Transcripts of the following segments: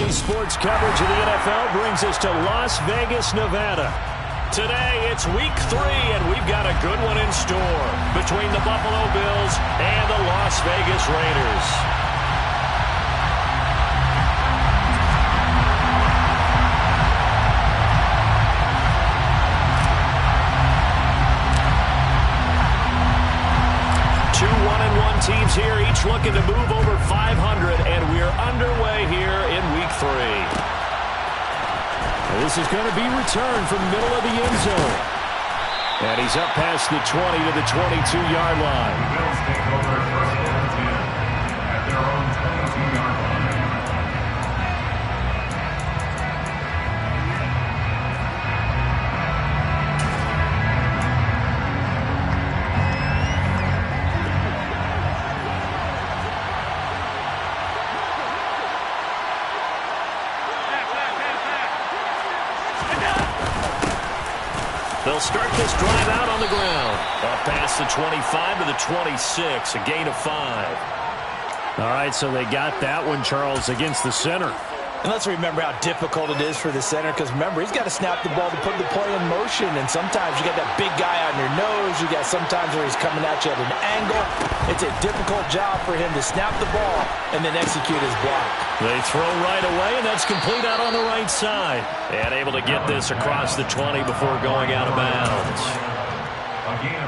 Today's sports coverage of the NFL brings us to Las Vegas, Nevada. Today, it's week 3, and we've got a good one in store between the Buffalo Bills and the Las Vegas Raiders. Two 1-1 teams here, each looking to move over 500, and we're underway here in week 3. This is going to be returned from the middle of the end zone. And he's up past the 20 to the 22-yard line. The Bills take over first and 10 at their own 22-yard line. They'll start this drive out on the ground. Up past the 25 to the 26, a gain of 5. All right, so they got that one, Charles, against the center. And let's remember how difficult it is for the center, because remember, he's got to snap the ball to put the play in motion, and sometimes you got that big guy on your nose. You got sometimes where he's coming at you at an angle. It's a difficult job for him to snap the ball and then execute his block. They throw right away, and that's complete out on the right side. And able to get this across the 20 before going out of bounds.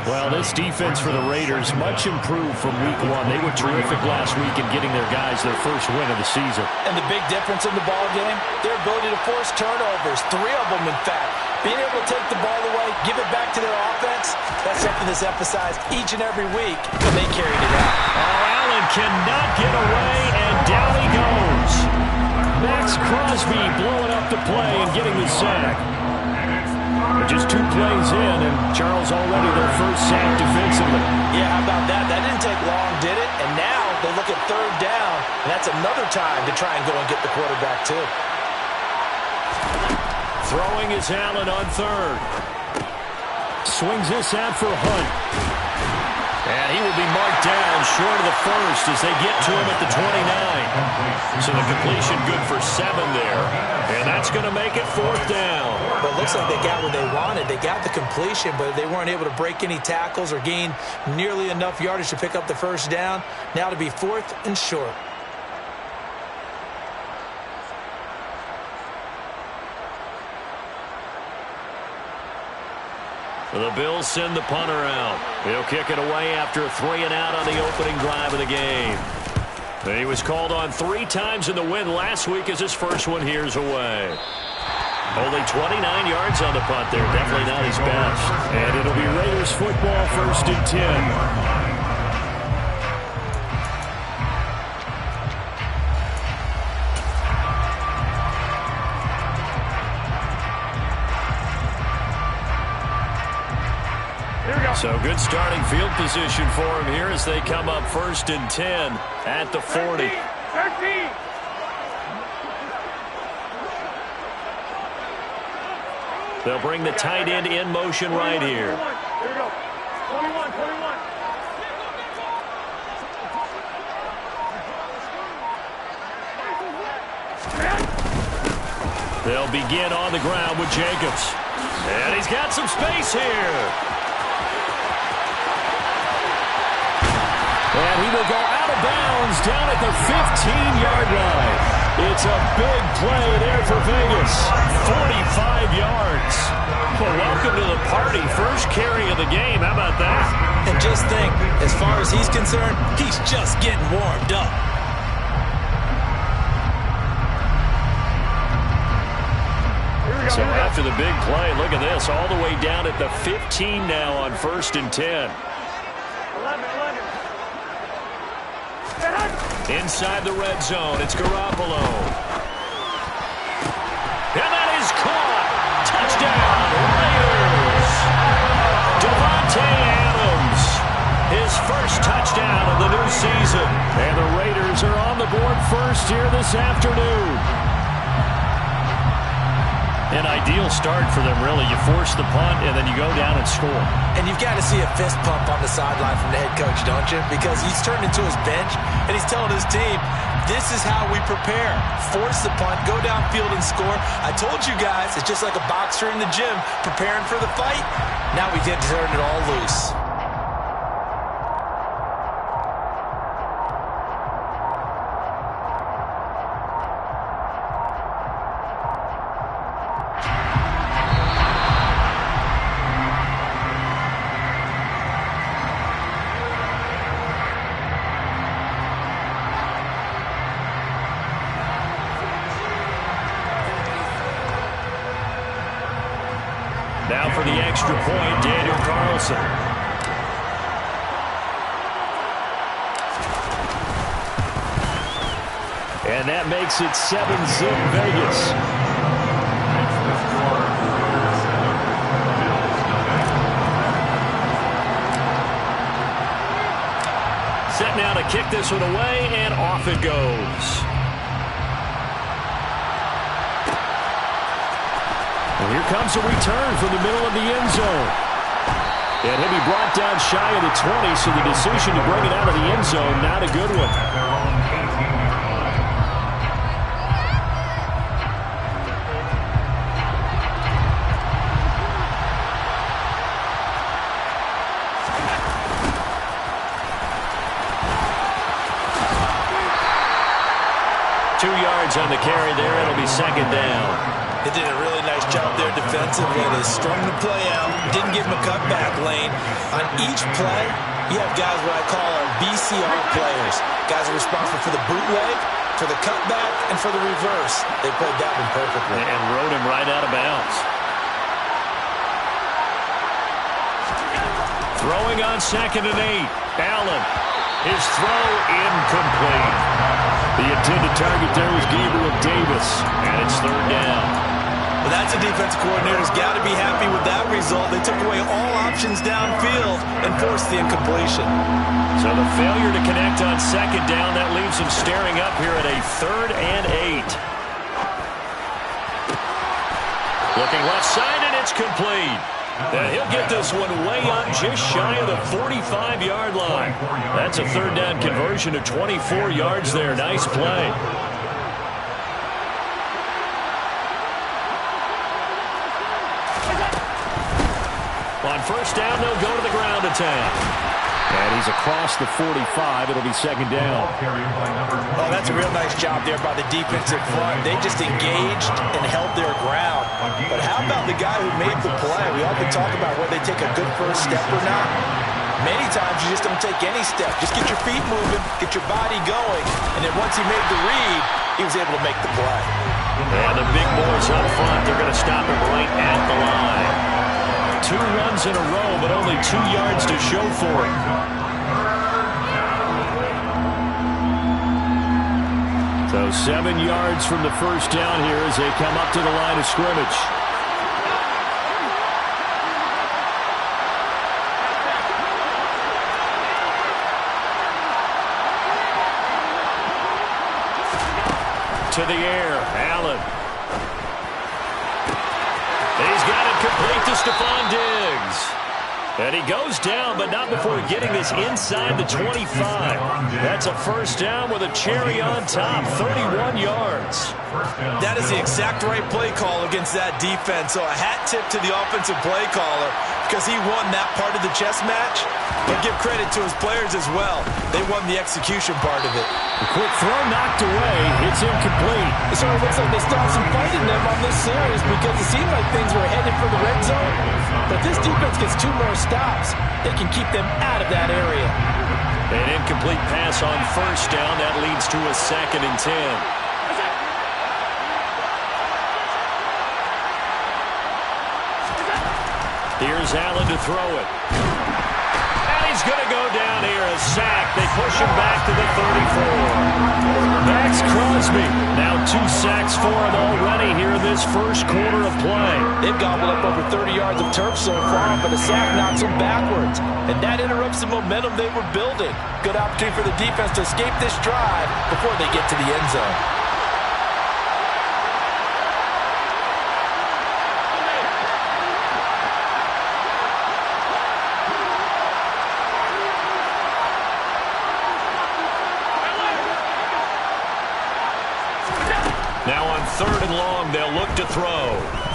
Well, this defense for the Raiders much improved from week 1. They were terrific last week in getting their guys their first win of the season. And the big difference in the ball game, their ability to force turnovers, 3 of them in fact. Being able to take the ball away, give it back to their offense, that's something that's emphasized each and every week, and they carried it out. Oh, Allen cannot get away, and down he goes. Max Crosby blowing up the play and getting the sack. Just 2 plays in, and Charles already their first sack defensively. Yeah, how about that? That didn't take long, did it? And now they look at 3rd down, and that's another time to try and go and get the quarterback, too. Throwing is Allen on 3rd. Swings this out for Hunt. And he will be marked down short of the first as they get to him at the 29. So the completion good for 7 there. And that's going to make it 4th down. But it looks like they got what they wanted. They got the completion, but they weren't able to break any tackles or gain nearly enough yardage to pick up the first down. Now to be 4th and short. The Bills send the punter out. He'll kick it away after a 3-and-out on the opening drive of the game. He was called on 3 times in the win last week as his first one here's away. Only 29 yards on the punt there. Definitely not his best. And it'll be Raiders football, 1st and 10. So good starting field position for him here as they come up 1st and 10 at the 40. 13. They'll bring the tight end in motion right here. Here we go. 21. They'll begin on the ground with Jacobs. And he's got some space here. And he will go out of bounds down at the 15-yard line. It's a big play there for Vegas. 45 yards. Well, welcome to the party. First carry of the game. How about that? And just think, as far as he's concerned, he's just getting warmed up. So after the big play, look at this. All the way down at the 15 now on 1st and 10. 11. Inside the red zone, it's Garoppolo. And that is caught. Touchdown, Raiders. Devontae Adams, his first touchdown of the new season. And the Raiders are on the board first here this afternoon. An ideal start for them, really. You force the punt, and then you go down and score. And you've got to see a fist pump on the sideline from the head coach, don't you? Because he's turned into his bench, and he's telling his team, this is how we prepare. Force the punt, go downfield and score. I told you guys, it's just like a boxer in the gym preparing for the fight. Now we get to turn it all loose. Now for the extra point, Daniel Carlson. And that makes it 7-zip Vegas. Set now to kick this one away, and off it goes. Here comes a return from the middle of the end zone. And he'll be brought down shy of the 20, so the decision to bring it out of the end zone, not a good one. At their own 18-yard line. 2 yards on the carry there. It'll be second down. They did a really nice job there defensively. They strung the play out, didn't give him a cutback lane. On each play, you have guys what I call our BCR players. Guys are responsible for the bootleg, for the cutback, and for the reverse. They played that one perfectly. And rode him right out of bounds. Throwing on 2nd and 8. Allen. His throw incomplete. The intended target there was Gabriel Davis, and it's 3rd down. Well, that's a defensive coordinator's got to be happy with that result. They took away all options downfield and forced the incompletion. So the failure to connect on 2nd down, that leaves him staring up here at a 3rd and 8. Looking left side, and it's complete. And he'll get this one way up just shy of the 45-yard line. That's a 3rd down conversion of 24 yards there. Nice play. On 1st down, they'll go to the ground attack. And he's across the 45. It'll be 2nd down. Oh, that's a real nice job there by the defensive front. They just engaged and held their ground. But how about the guy who made the play? We often talk about whether they take a good first step or not. Many times you just don't take any step. Just get your feet moving, get your body going. And then once he made the read, he was able to make the play. And the big boys up front, they're going to stop him right at the line. 2 runs in a row, but only 2 yards to show for it. So 7 yards from the 1st down here as they come up to the line of scrimmage. To the air, Allen. He's got it complete to Stephon Diggs. And he goes down, but not before getting this inside the 25. That's a 1st down with a cherry on top, 31 yards. That is the exact right play call against that defense. So a hat tip to the offensive play caller because he won that part of the chess match. But give credit to his players as well. They won the execution part of it. The quick throw knocked away. It's incomplete. It sort of looks like they still have some fight in them on this series because it seemed like things were headed for the red zone. But this defense gets 2 more stops. They can keep them out of that area. An incomplete pass on 1st down. That leads to a 2nd and 10. Here's Allen to throw it. And he's going to go down here. A sack. They push him back to the 34. Max Crosby. Now 2 sacks for him already here in this 1st quarter of play. They've gobbled up over 30 yards of turf so far, but a sack knocks them backwards. And that interrupts the momentum they were building. Good opportunity for the defense to escape this drive before they get to the end zone.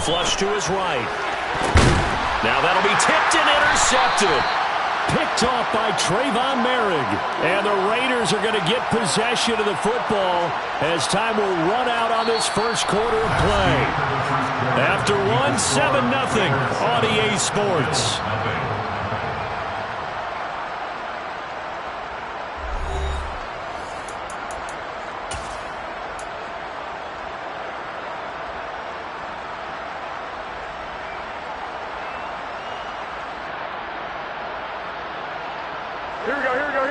Flush to his right. Now that'll be tipped and intercepted. Picked off by Trayvon Merrick. And the Raiders are going to get possession of the football as time will run out on this first quarter of play. After 7-0 on EA Sports.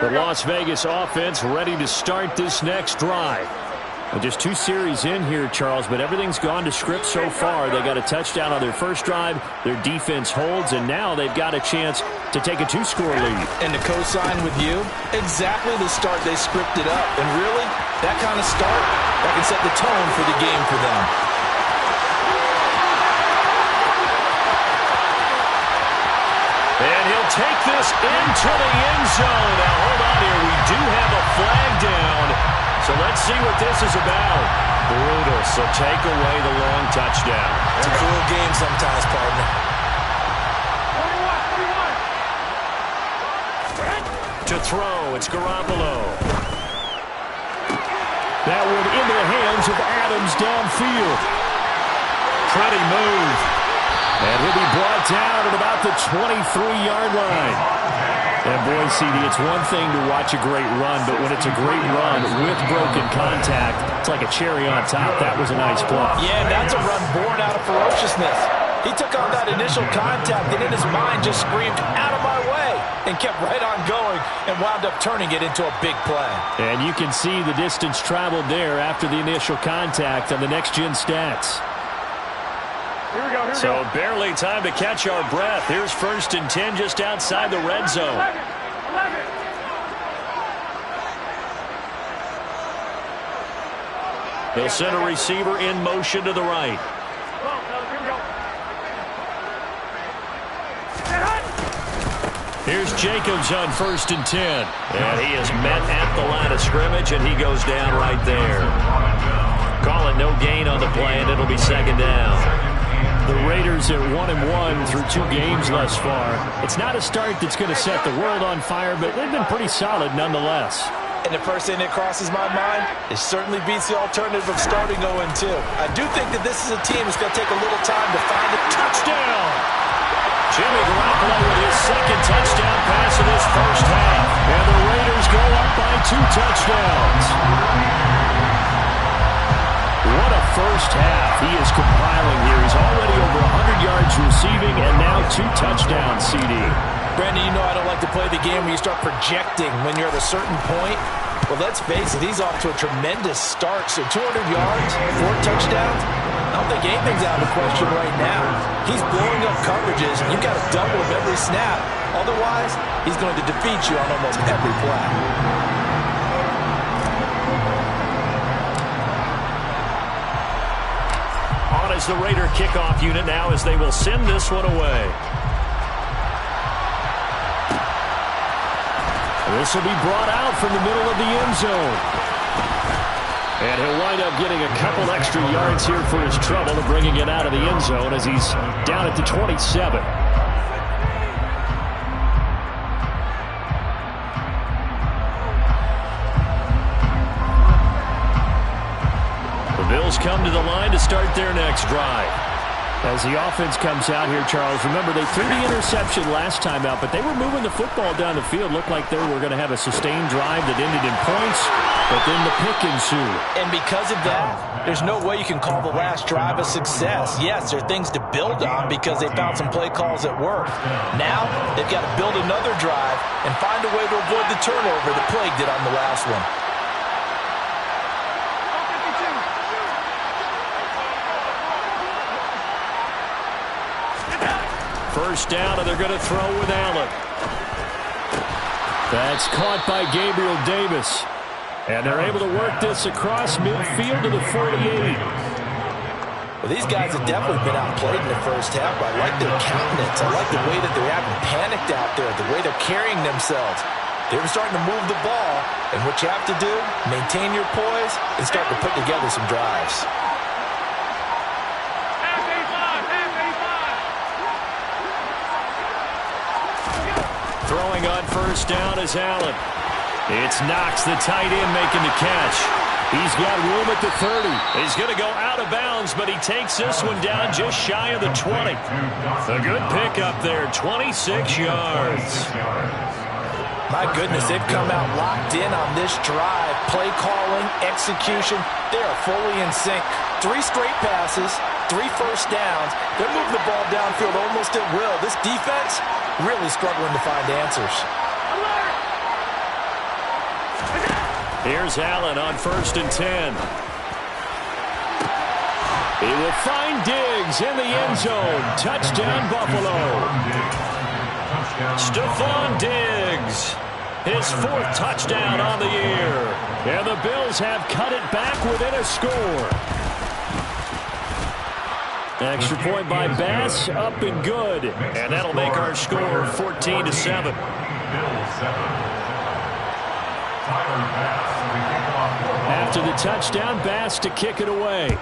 The Las Vegas offense ready to start this next drive. And just 2 series in here, Charles, but everything's gone to script so far. They got a touchdown on their first drive. Their defense holds, and now they've got a chance to take a 2-score lead. And to co-sign with you, exactly the start they scripted up. And really, that kind of start, that can set the tone for the game for them. And he'll take this into the end zone. Now, hold on here. We do have a flag down. So let's see what this is about. Brutal. So take away the long touchdown. It's a cool game sometimes, partner. 21. To throw, it's Garoppolo. That one into the hands of Adams downfield. Pretty move. And he'll be brought down at about the 23-yard line. And boy, CD, it's one thing to watch a great run, but when it's a great run with broken contact, it's like a cherry on top. That was a nice play. Yeah, that's a run born out of ferociousness. He took on that initial contact and in his mind just screamed, "Out of my way," and kept right on going and wound up turning it into a big play. And you can see the distance traveled there after the initial contact on the next-gen stats. So barely time to catch our breath. Here's 1st and 10 just outside the red zone. They'll send a receiver in motion to the right. Here's Jacobs on 1st and 10. And he is met at the line of scrimmage, and he goes down right there. Call it no gain on the play, and it'll be 2nd down. The Raiders are 1-1 through 2 games thus far. It's not a start that's going to set the world on fire, but they've been pretty solid nonetheless. And the first thing that crosses my mind, it certainly beats the alternative of starting 0-2. I do think that this is a team that's going to take a little time to find a touchdown. Jimmy Garoppolo with his 2nd touchdown pass of this first half. And the Raiders go up by 2 touchdowns. What a first half he is compiling here. He's already over 100 yards receiving and now 2 touchdowns, CD. Brandon, you know I don't like to play the game where you start projecting when you're at a certain point. Well, let's face it, he's off to a tremendous start. So 200 yards, 4 touchdowns. I don't think anything's out of the question right now. He's blowing up coverages. You've got to double him every snap. Otherwise, he's going to defeat you on almost every play. As the Raider kickoff unit now as they will send this one away. This will be brought out from the middle of the end zone. And he'll wind up getting a couple extra yards here for his trouble of bringing it out of the end zone as he's down at the 27. Bills come to the line to start their next drive. As the offense comes out here, Charles, remember they threw the interception last time out, but they were moving the football down the field. Looked like they were going to have a sustained drive that ended in points, but then the pick ensued. And because of that, there's no way you can call the last drive a success. Yes, there are things to build on because they found some play calls that worked. Now, they've got to build another drive and find a way to avoid the turnover that plagued it on the last one. First down, and they're going to throw with Allen. That's caught by Gabriel Davis. And they're able to work this across midfield to the 48. Well, these guys have definitely been outplayed in the first half, but I like their countenance. I like the way that they're acting panicked out there, the way they're carrying themselves. They're starting to move the ball, and what you have to do, maintain your poise and start to put together some drives. Throwing on first down is Allen. It's Knox, the tight end, making the catch. He's got room at the 30. He's going to go out of bounds, but he takes this one down just shy of the 20. A good pickup there, 26 yards. My goodness, they've come out locked in on this drive. Play calling, execution, they are fully in sync. 3 straight passes, 3 first downs. They're moving the ball downfield almost at will. This defense really struggling to find answers. Here's Allen on first and 10. He will find Diggs in the end zone. Touchdown, Buffalo. Stephon Diggs, his 4th touchdown on the year. And the Bills have cut it back within a score. Extra point by Bass, up and good. And that'll make our score 14-7. After the touchdown, Bass to kick it away.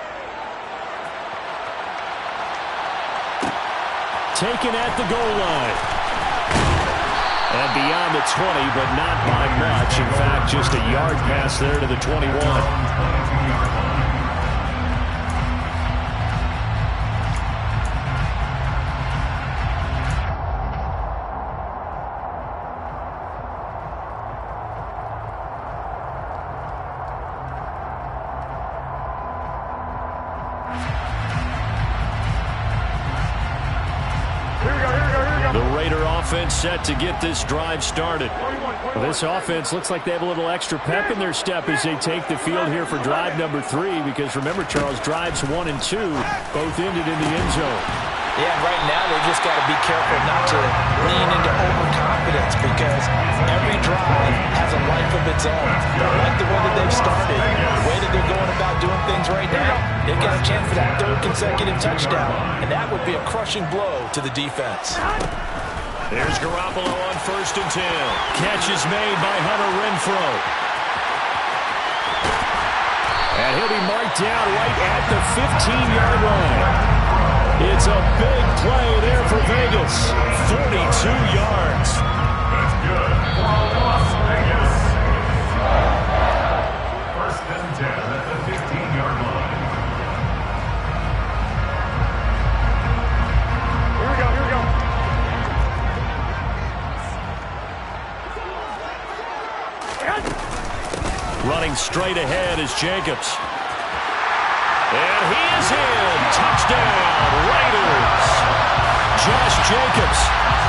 Taken at the goal line. And beyond the 20, but not by much. In fact, just a yard pass there to the 21. Set to get this drive started. Well, this offense looks like they have a little extra pep in their step as they take the field here for drive number 3, because remember, Charles, drives 1 and 2 both ended in the end zone. Yeah, right now they just got to be careful not to lean into overconfidence, because every drive has a life of its own. I like the way that they've started, the way that they're going about doing things right now. They've got a chance for that 3rd consecutive touchdown, and that would be a crushing blow to the defense. There's Garoppolo on first and 10. Catch is made by Hunter Renfrow. And he'll be marked down right at the 15-yard line. It's a big play there for Vegas. 42 yards. That's good. Las Vegas. First and 10 at the 15-yard line. Here we go. Running straight ahead is Jacobs. And he is in. Touchdown, Raiders. Josh Jacobs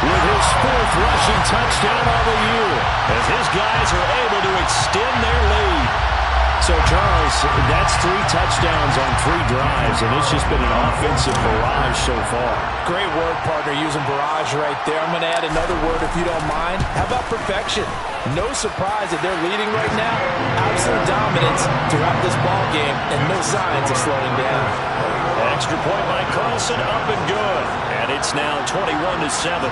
with his 4th rushing touchdown of the year, as his guys are able to extend their lead. So, Charles, that's 3 touchdowns on 3 drives, and it's just been an offensive barrage so far. Great word, partner, using barrage right there. I'm going to add another word if you don't mind. How about perfection? No surprise that they're leading right now. Absolute dominance throughout this ball game, and no signs of slowing down. Extra point by Carlson, up and good. And it's now 21-7.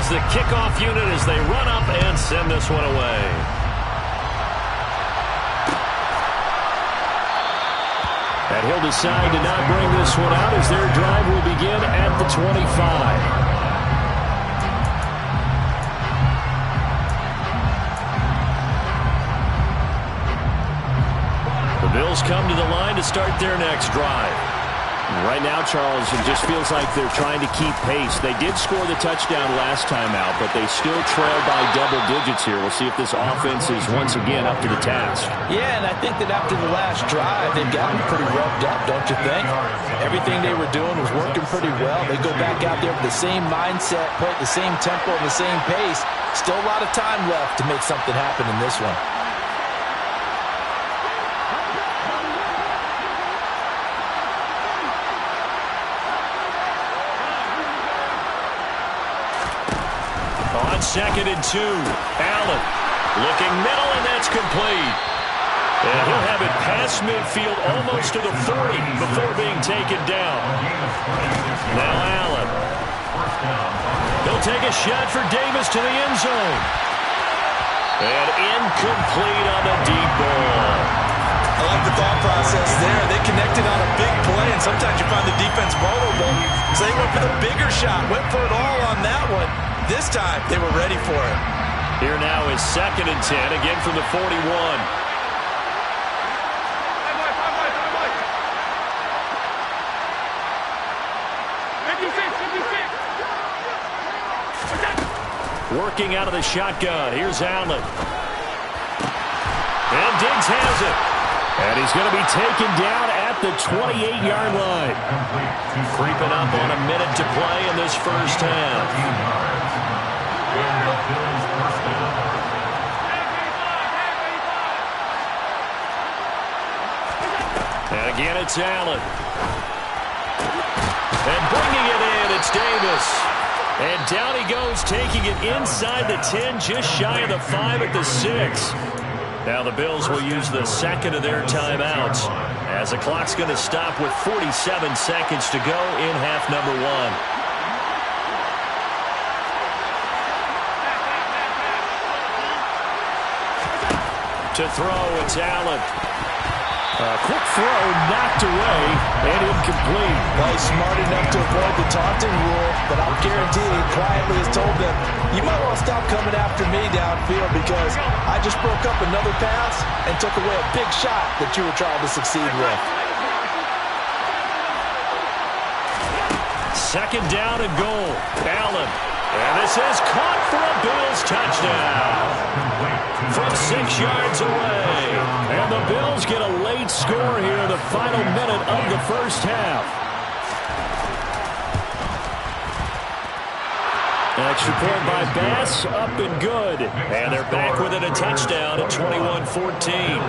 The kickoff unit as they run up and send this one away. And he'll decide to not bring this one out as their drive will begin at the 25. The Bills come to the line to start their next drive. Right now, Charles, it just feels like they're trying to keep pace. They did score the touchdown last time out, but they still trail by double digits here. We'll see if this offense is once again up to the task. Yeah, and I think that after the last drive, they've gotten pretty revved up, don't you think? Everything they were doing was working pretty well. They go back out there with the same mindset, play at the same tempo and the same pace. Still a lot of time left to make something happen in this one. On 2nd and 2, Allen looking middle, and that's complete. And he'll have it past midfield almost to the 40 before being taken down. Now Allen. He'll take a shot for Davis to the end zone. And incomplete on the deep ball. I like the thought process there. They connected on a big play, and sometimes you find the defense vulnerable. So they went for the bigger shot, went for it all on that one. This time, they were ready for it. Here now is 2nd and 10, again from the 41. Working out of the shotgun. Here's Allen. And Diggs has it. And he's going to be taken down at the 28-yard line. Creeping up on a minute to play in this first half. And again, it's Allen. And bringing it in, it's Davis. And down he goes, taking it inside the 10, just shy of the 5 at the 6. Now the Bills will use the second of their timeouts as the clock's going to stop with 47 seconds to go in half number 1. To throw, it's Allen. Quick throw, knocked away, and incomplete. Well, he's smart enough to avoid the taunting rule, but I'll guarantee he quietly has told them, you might want to stop coming after me downfield because I just broke up another pass and took away a big shot that you were trying to succeed with. 2nd down and goal. Allen. And this is caught for a Bills touchdown. From 6 yards away. And the Bills get a late score here in the final minute of the first half. Extra point by Bass, up and good. And they're back within a touchdown at 21-14.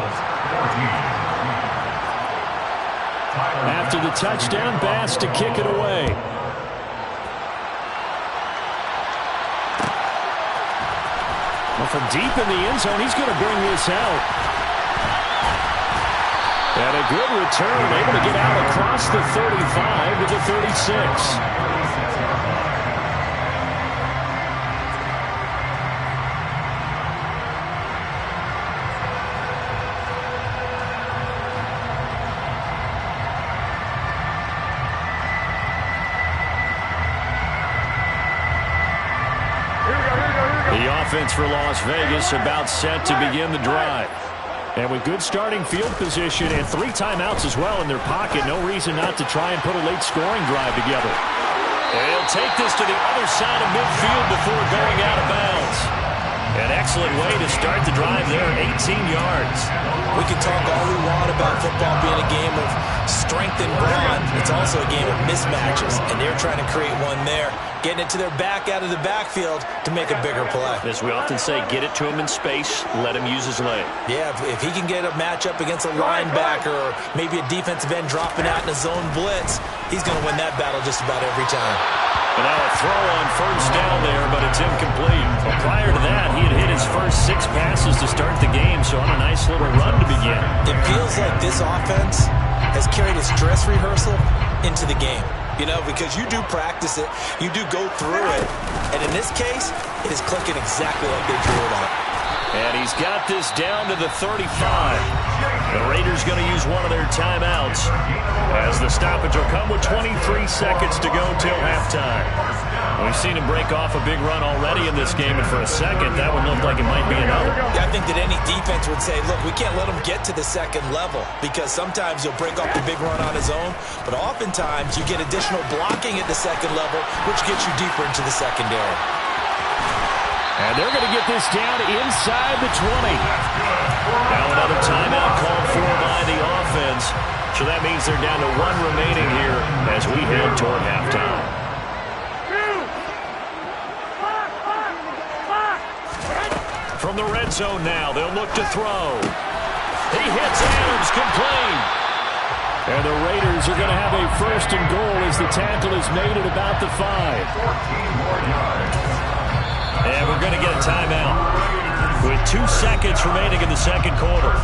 After the touchdown, Bass to kick it away. Well, from deep in the end zone, he's going to bring this out. And a good return, able to get out across the 35 to the 36. The offense for Las Vegas about set to begin the drive. And with good starting field position and 3 timeouts as well in their pocket, no reason not to try and put a late scoring drive together. And he'll take this to the other side of midfield before going out of bounds. An excellent way to start the drive there, 18 yards. We can talk all we want about football being a game of strength and brawn. It's also a game of mismatches, and they're trying to create one there, getting it to their back out of the backfield to make a bigger play. As we often say, get it to him in space, let him use his leg. Yeah, if he can get a matchup against a linebacker or maybe a defensive end dropping out in a zone blitz, he's going to win that battle just about every time. And now a throw on first down there, but it's incomplete. Well, prior to that, he had hit his first 6 passes to start the game, so on a nice little run to begin. It feels like this offense has carried its dress rehearsal into the game. You know, because you do practice it, you do go through it, and in this case, it is clicking exactly like they drew it up. And he's got this down to the 35. The Raiders going to use one of their timeouts as the stoppage will come with 23 seconds to go till halftime. We've seen him break off a big run already in this game, and for a second, that one looked like it might be another. Yeah, I think that any defense would say, look, we can't let him get to the second level because sometimes he'll break off the big run on his own, but oftentimes you get additional blocking at the second level, which gets you deeper into the secondary. And they're going to get this down inside the 20. Now another timeout called for by the offense. So that means they're down to 1 remaining here as we head toward halftime. From the red zone now, they'll look to throw. He hits Adams, complete. And the Raiders are going to have a first and goal as the tackle is made at about the 5. And we're going to get a timeout. with 2 seconds remaining in the second quarter.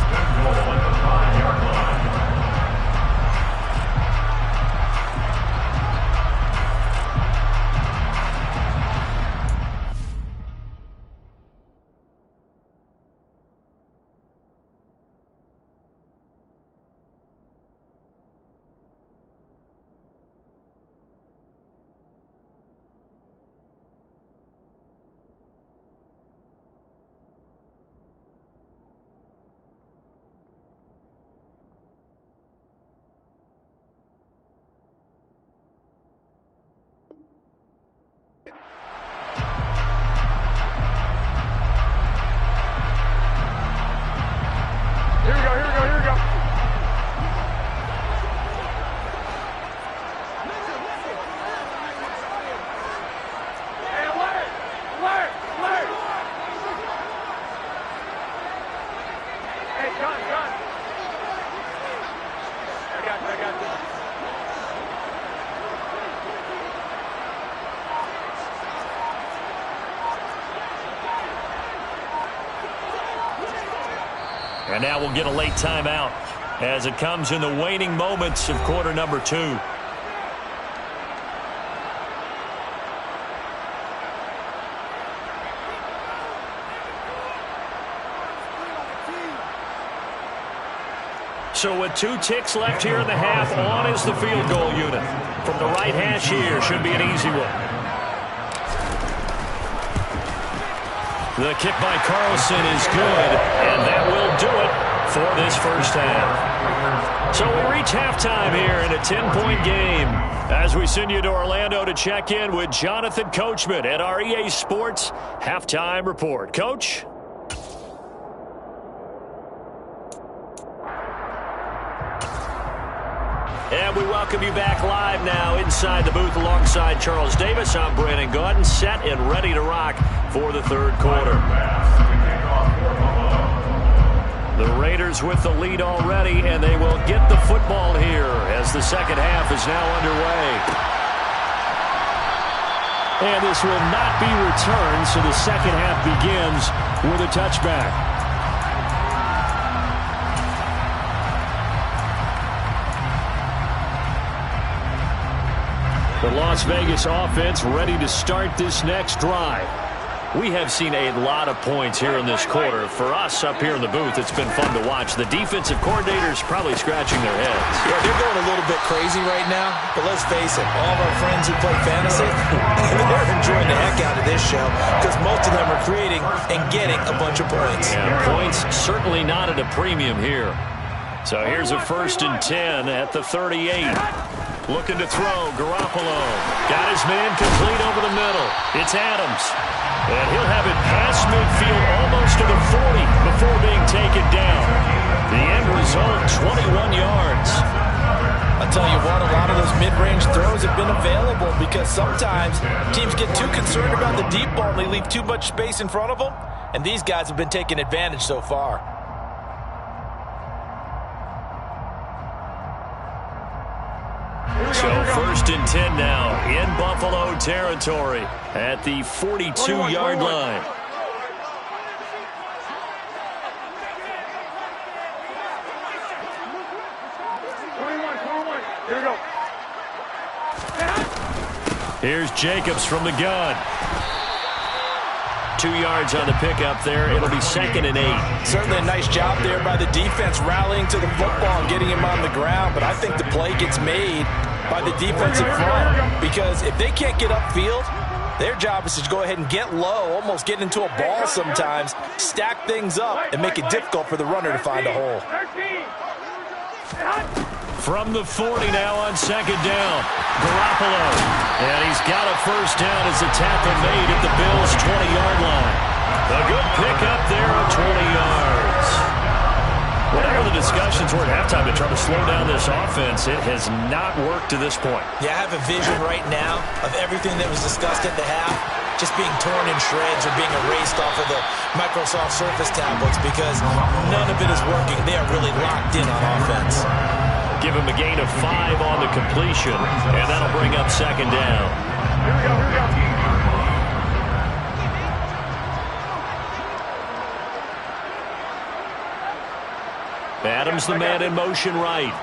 And now we'll get a late timeout as it comes in the waning moments of quarter number 2. So with 2 ticks left here in the half, on is the field goal unit. From the right hash here, should be an easy one. The kick by Carlson is good, and that will do it for this first half. So we reach halftime here in a 10-point game as we send you to Orlando to check in with Jonathan Coachman at our EA Sports Halftime Report. Coach? And we welcome you back live now inside the booth alongside Charles Davis. I'm Brandon Gaudin, set and ready to rock for the third quarter. The Raiders with the lead already, and they will get the football here as the second half is now underway. And this will not be returned, so the second half begins with a touchback. The Las Vegas offense ready to start this next drive. We have seen a lot of points here in this quarter. For us up here in the booth, it's been fun to watch. The defensive coordinators probably scratching their heads. Yeah, they're going a little bit crazy right now. But let's face it, all of our friends who play fantasy, they're enjoying the heck out of this show because most of them are creating and getting a bunch of points. Yeah, points certainly not at a premium here. So here's a 1st and 10 at the 38. Looking to throw, Garoppolo. Got his man complete over the middle. It's Adams. And he'll have it past midfield almost to the 40 before being taken down. The end result, 21 yards. I'll tell you what, a lot of those mid-range throws have been available because sometimes teams get too concerned about the deep ball and they leave too much space in front of them. And these guys have been taking advantage so far. So 1st and 10 now in Buffalo territory at the 42-yard line. Here we go. Here's Jacobs from the gun. 2 yards on the pickup there. It'll be 2nd and 8. Certainly a nice job there by the defense rallying to the football and getting him on the ground. But I think the play gets made by the defensive front because if they can't get upfield, their job is to go ahead and get low, almost get into a ball sometimes, stack things up, and make it difficult for the runner to find a hole. From the 40 now on 2nd down. Garoppolo. And he's got a first down as the tackle made at the Bills' 20-yard line. A good pickup there of 20 yards. Whatever the discussions were at halftime to try to slow down this offense, it has not worked to this point. Yeah, I have a vision right now of everything that was discussed at the half just being torn in shreds or being erased off of the Microsoft Surface tablets because none of it is working. They are really locked in on offense. Give him a gain of 5 on the completion, and that'll bring up 2nd down. Here we go. Adams the man in motion right.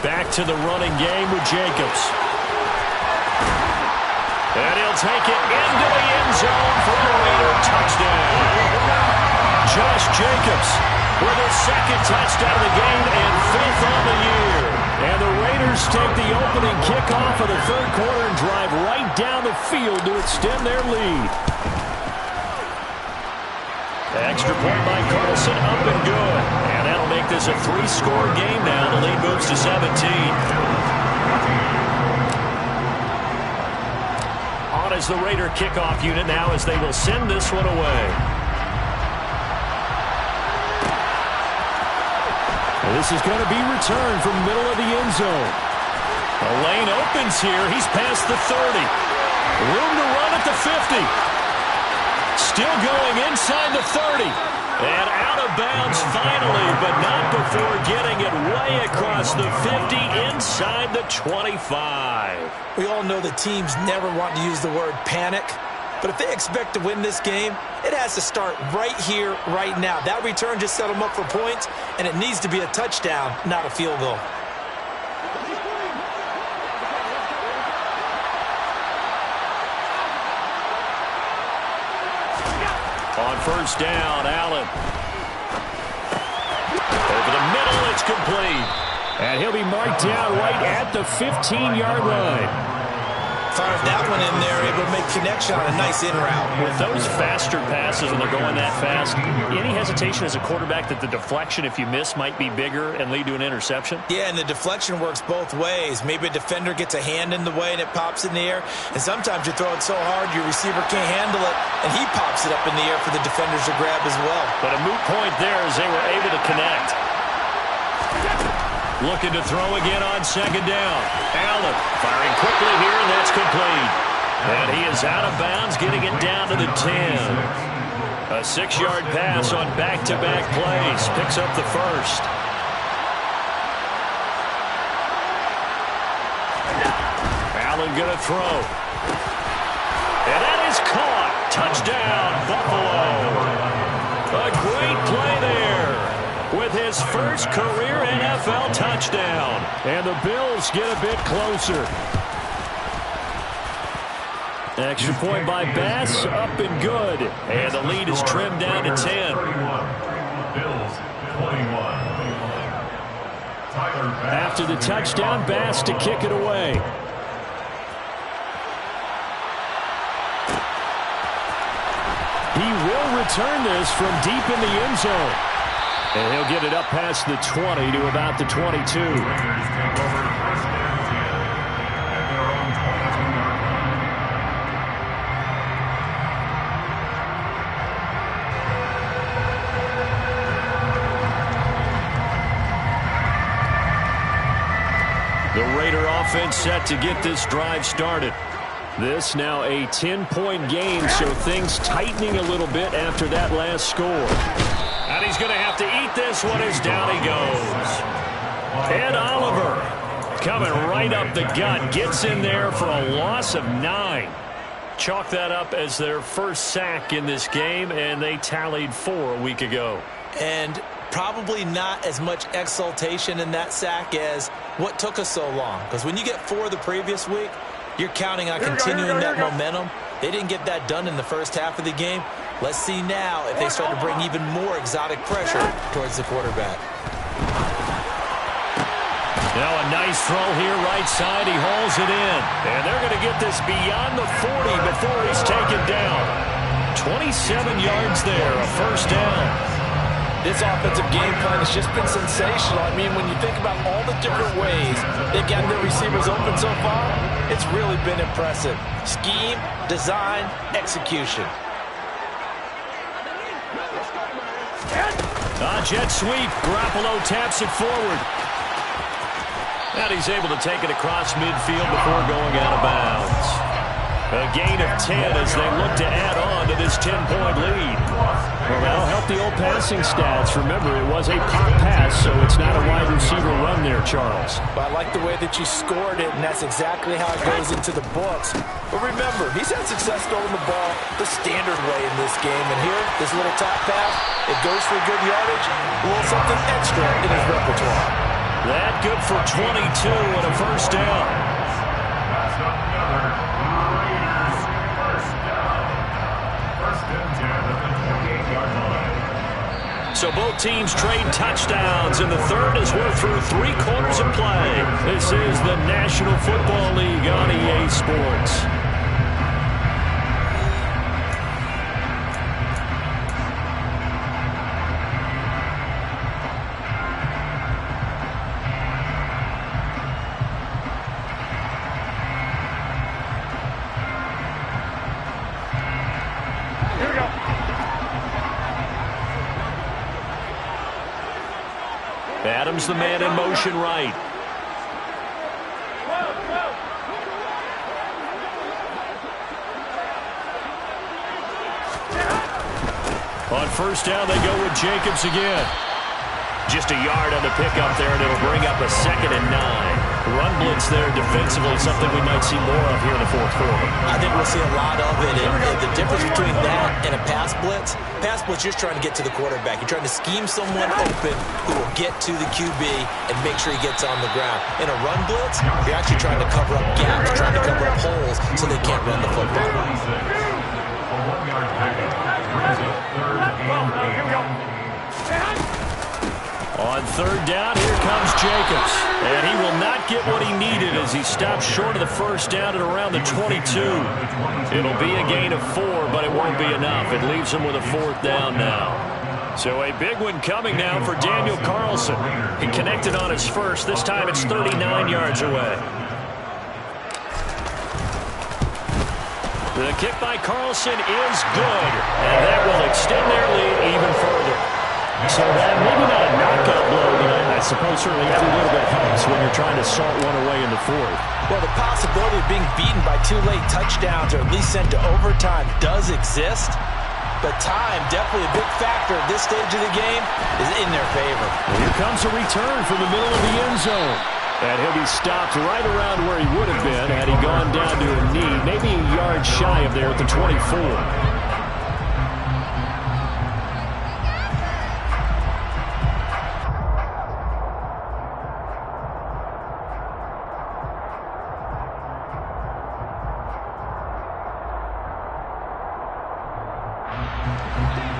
Back to the running game with Jacobs. And he'll take it into the end zone for a Raider touchdown. Josh Jacobs with his second touchdown of the game and 5th on the year. And the Raiders take the opening kickoff of the third quarter and drive right down the field to extend their lead. Extra point by Carlson, up and good. And that'll make this a 3-score game now. The lead moves to 17. On is the Raider kickoff unit now as they will send this one away. This is going to be returned from the middle of the end zone. A lane opens here. He's past the 30. Room to run at the 50. Still going inside the 30. And out of bounds finally, but not before getting it way across the 50 inside the 25. We all know the teams never want to use the word panic. But if they expect to win this game, it has to start right here, right now. That return just set them up for points, and it needs to be a touchdown, not a field goal. On first down, Allen. Over the middle, it's complete. And he'll be marked down right at the 15-yard line. Fired that one in there, able to make connection on a nice in route. With those faster passes when they're going that fast, any hesitation as a quarterback that the deflection, if you miss, might be bigger and lead to an interception? Yeah, and the deflection works both ways. Maybe a defender gets a hand in the way and it pops in the air. And sometimes you throw it so hard your receiver can't handle it, and he pops it up in the air for the defenders to grab as well. But a moot point there as they were able to connect. Looking to throw again on second down. Allen firing quickly here, and that's complete. And he is out of bounds, getting it down to the 10. A 6-yard pass on back-to-back plays. Picks up the first. Allen going to throw. And that is caught. Touchdown, Buffalo. A great play there with his first career NFL touchdown. And the Bills get a bit closer. Extra point by Bass, up and good. And the lead is trimmed down to 10. Bills 21. After the touchdown, Bass to kick it away. He will return this from deep in the end zone. And he'll get it up past the 20 to about the 22. The Raider offense set to get this drive started. This now a 10-point game, so things tightening a little bit after that last score. And he's going to have to eat this one as down he goes. Ed Oliver coming right up the gut. Gets in there for a loss of 9. Chalk that up as their first sack in this game, and they tallied 4 a week ago. And probably not as much exultation in that sack as what took us so long. Because when you get 4 the previous week, you're counting on continuing that momentum. They didn't get that done in the first half of the game. Let's see now if they start to bring even more exotic pressure towards the quarterback. Now a nice throw here right side. He hauls it in. And they're going to get this beyond the 40 before he's taken down. 27 yards there, a first down. This offensive game plan has just been sensational. I mean, when you think about all the different ways they've gotten their receivers open so far, it's really been impressive. Scheme, design, execution. Jet sweep. Garoppolo taps it forward. And he's able to take it across midfield before going out of bounds. A gain of 10 as they look to add on to this 10-point lead. Well, that'll help the old pass passing stats, remember, it was a pop pass, so it's not a wide receiver run there, Charles. But I like the way that you scored it, and that's exactly how it goes into the books. But remember, he's had success throwing the ball the standard way in this game. And here, this little top pass, it goes for good yardage, a little something extra in his repertoire. That good for 22 and a first down. That's another Raiders first down. First and 10 at the 28-yard line. So both teams trade touchdowns, and the third as we're through 3 quarters of play. This is the National Football League on EA Sports. Adams, the man in motion right. On first down, they go with Jacobs again. Just a yard on the pickup there, and it'll bring up a 2nd and 9. Run blitz there defensively, something we might see more of here in the fourth quarter. I think we'll see a lot of it. And the difference between that and a pass blitz, you're just trying to get to the quarterback. You're trying to scheme someone open who will get to the QB and make sure he gets on the ground. In a run blitz, you're actually trying to cover up gaps, trying to cover up holes so they can't run the football. A 1-yard pickup brings up 3rd and 8. On third down, here comes Jacobs. And he will not get what he needed as he stops short of the first down at around the 22. It'll be a gain of 4, but it won't be enough. It leaves him with a 4th down now. So a big one coming now for Daniel Carlson. He connected on his first. This time it's 39 yards away. The kick by Carlson is good. And that will extend their lead even further. So that maybe not a knockout blow, but I suppose certainly every little bit helps when you're trying to salt one away in the fourth. Well, the possibility of being beaten by 2 late touchdowns or at least sent to overtime does exist. But time, definitely a big factor at this stage of the game, is in their favor. And here comes a return from the middle of the end zone. And he'll be stopped right around where he would have been had he gone down to a knee, maybe a yard shy of there at the 24.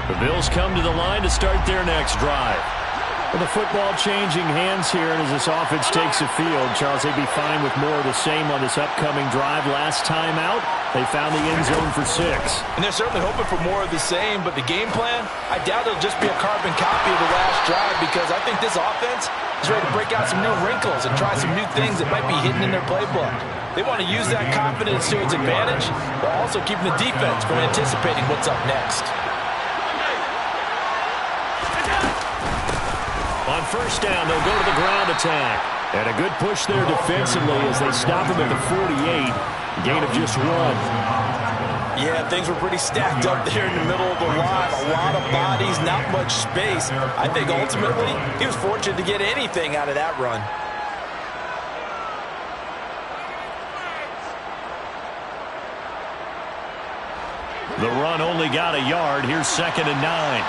The Bills come to the line to start their next drive. With the football changing hands here, and as this offense takes the field, Charles, they'd be fine with more of the same on this upcoming drive. Last time out, they found the end zone for 6. And they're certainly hoping for more of the same, but the game plan, I doubt it'll just be a carbon copy of the last drive, because I think this offense is ready to break out some new wrinkles and try some new things that might be hidden in their playbook. They want to use that confidence to its advantage, but also keeping the defense from anticipating what's up next. On first down, they'll go to the ground attack. And a good push there defensively as they stop him at the 48. Gain of just 1. Yeah, things were pretty stacked up there in the middle of the line. A lot of bodies, not much space. I think ultimately he was fortunate to get anything out of that run. The run only got a yard. Here's 2nd and 9.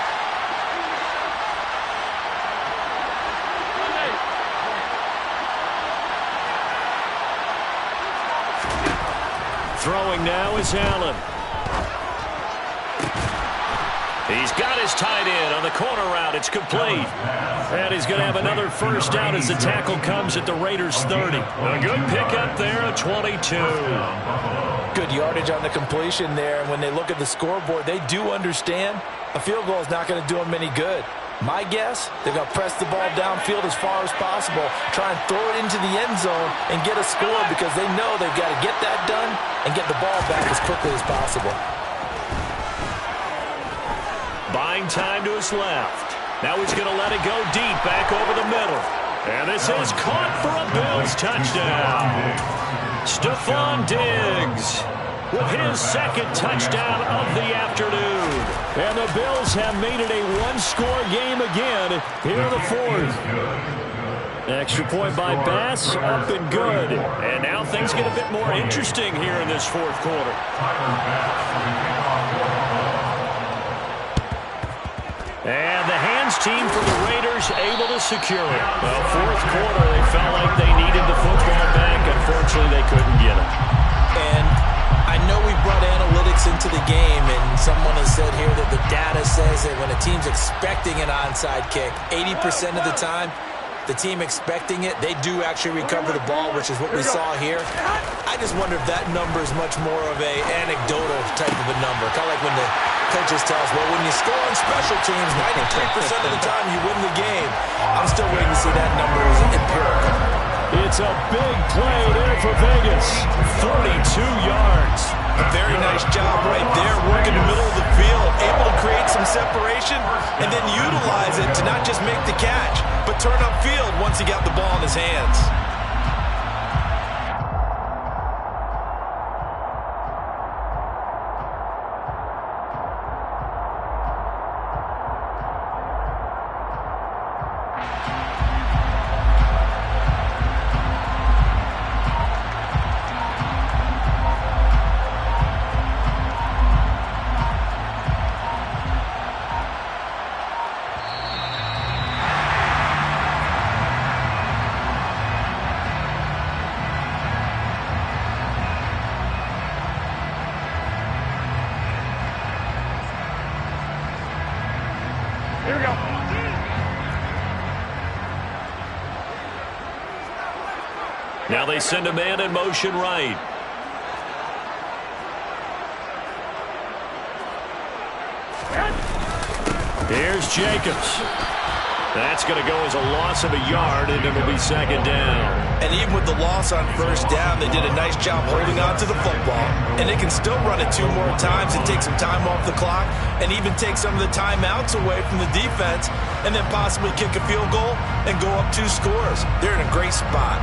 Throwing now is Allen. He's got his tight end on the corner route. It's complete. And he's going to have another first down as the tackle comes at the Raiders' 30. A good pickup there at 22. Good yardage on the completion there. And when they look at the scoreboard, they do understand a field goal is not going to do them any good. My guess, they're going to press the ball downfield as far as possible, try and throw it into the end zone and get a score because they know they've got to get that done and get the ball back as quickly as possible. Buying time to his left. Now he's going to let it go deep back over the middle. And this is caught for a Bills touchdown. Stephon Diggs. with his second touchdown of the afternoon. And the Bills have made it a one-score game again here in the fourth. Extra point by Bass, up and good. And now things get a bit more interesting here in this fourth quarter. And the hands team for the Raiders able to secure it. Well, fourth quarter, they felt like they needed the football back. Unfortunately, they couldn't get it. And I know we brought analytics into the game, and someone has said here that the data says that when a team's expecting an onside kick, 80% of the time, the team expecting it, they do actually recover the ball, which is what we saw here. I just wonder if that number is much more of a anecdotal type of a number. Kind of like when the coaches tell us, well, when you score on special teams, 93% of the time you win the game. I'm still waiting to see that number as empirical. It's a big play there for Vegas. 42 yards. A very nice job right there, working the middle of the field, able to create some separation, and then utilize it to not just make the catch, but turn upfield once he got the ball in his hands. Here we go. Now they send a man in motion right. Here's Jacobs. That's going to go as a loss of a yard, and it'll be second down. And even with the loss on first down, they did a nice job holding on to the football. And they can still run it 2 more times and take some time off the clock and even take some of the timeouts away from the defense and then possibly kick a field goal and go up 2 scores. They're in a great spot.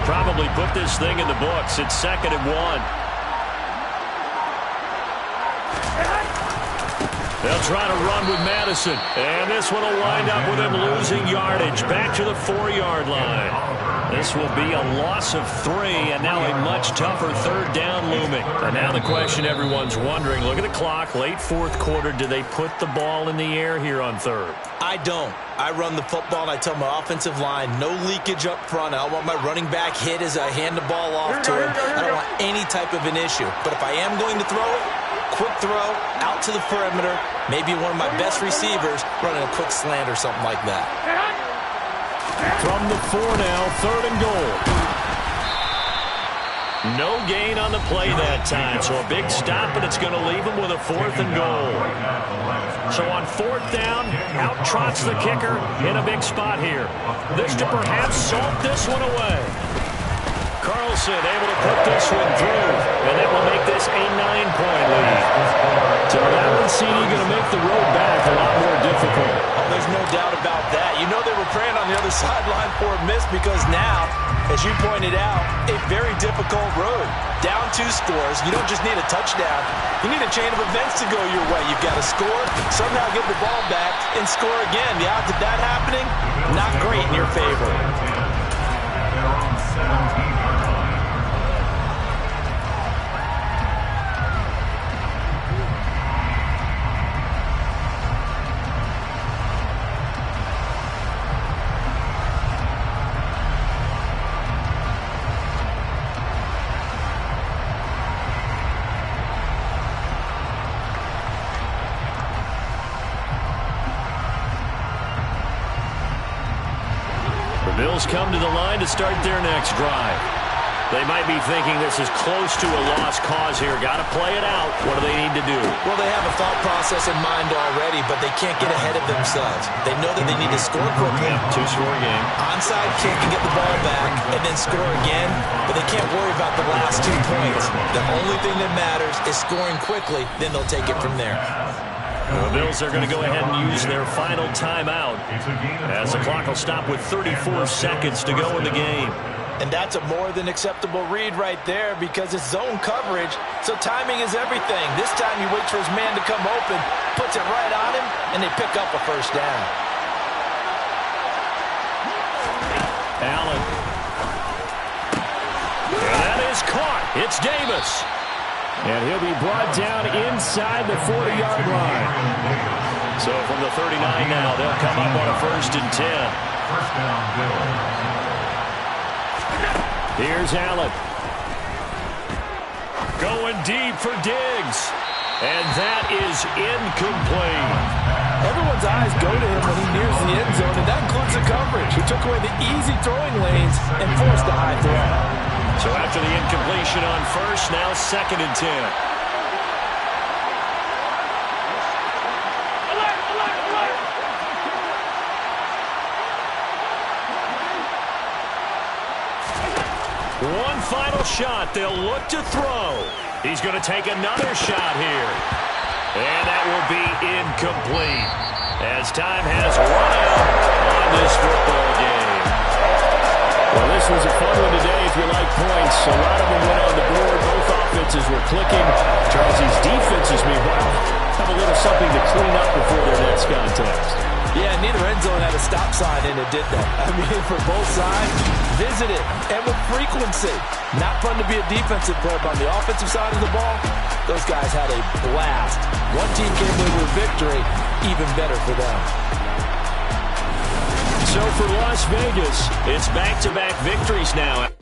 Probably put this thing in the books. It's 2nd and 1. They'll try to run with Madison. And this one will wind up with him losing yardage. Back to the 4-yard line. This will be a loss of 3, and now a much tougher 3rd down looming. And now the question everyone's wondering, look at the clock, late fourth quarter, do they put the ball in the air here on 3rd? I don't. I run the football, and I tell my offensive line, no leakage up front. I don't want my running back hit as I hand the ball off to him. I don't want any type of an issue. But if I am going to throw it, quick throw, out to the perimeter, maybe one of my best receivers running a quick slant or something like that. From the 4 now, 3rd and goal. No gain on the play that time, so a big stop, and it's going to leave him with a 4th and goal. So on 4th down, out trots the kicker in a big spot here. This to perhaps salt this one away. Carlson able to put this one through, and that will make this a 9-point lead. So that one, CD, going to make the road back a lot more difficult. Oh, there's no doubt about that. You know they were praying on the other sideline for a miss because now, as you pointed out, a very difficult road. Down 2 scores. You don't just need a touchdown. You need a chain of events to go your way. You've got to score, somehow get the ball back, and score again. The odds of that happening, not great in your favor. They're on 17. Bills come to the line to start their next drive. They might be thinking this is close to a lost cause here. Got to play it out. What do they need to do? Well, they have a thought process in mind already, but they can't get ahead of themselves. They know that they need to score quickly. Yep, two-score game. Onside kick and get the ball back and then score again, but they can't worry about the last 2 points. The only thing that matters is scoring quickly, then they'll take it from there. The Bills are going to go ahead and use their final timeout as the clock will stop with 34 seconds to go in the game. And that's a more than acceptable read right there because it's zone coverage, so timing is everything. This time he waits for his man to come open, puts it right on him, and they pick up a first down. Allen. And that is caught. It's Davis. And he'll be brought down inside the 40-yard line. So from the 39 now, they'll come up on a 1st and 10. First down, Bills. Here's Allen. Going deep for Diggs. And that is incomplete. Everyone's eyes go to him when he nears the end zone, and that includes the coverage. He took away the easy throwing lanes and forced a high throw. So after the incompletion on 1st, now 2nd and 10. One final shot. They'll look to throw. He's going to take another shot here. And that will be incomplete as time has run out on this football game. Well, this was a fun one today if you like points. A lot of them went on the board. Both offenses were clicking. Charles's defenses, meanwhile, have a little something to clean up before their next contest. Yeah, neither end zone had a stop sign, and it did that. I mean, for both sides, visit it, and with frequency. Not fun to be a defensive player, but on the offensive side of the ball, those guys had a blast. One team came away with victory, even better for them. So for Las Vegas, it's back-to-back victories now.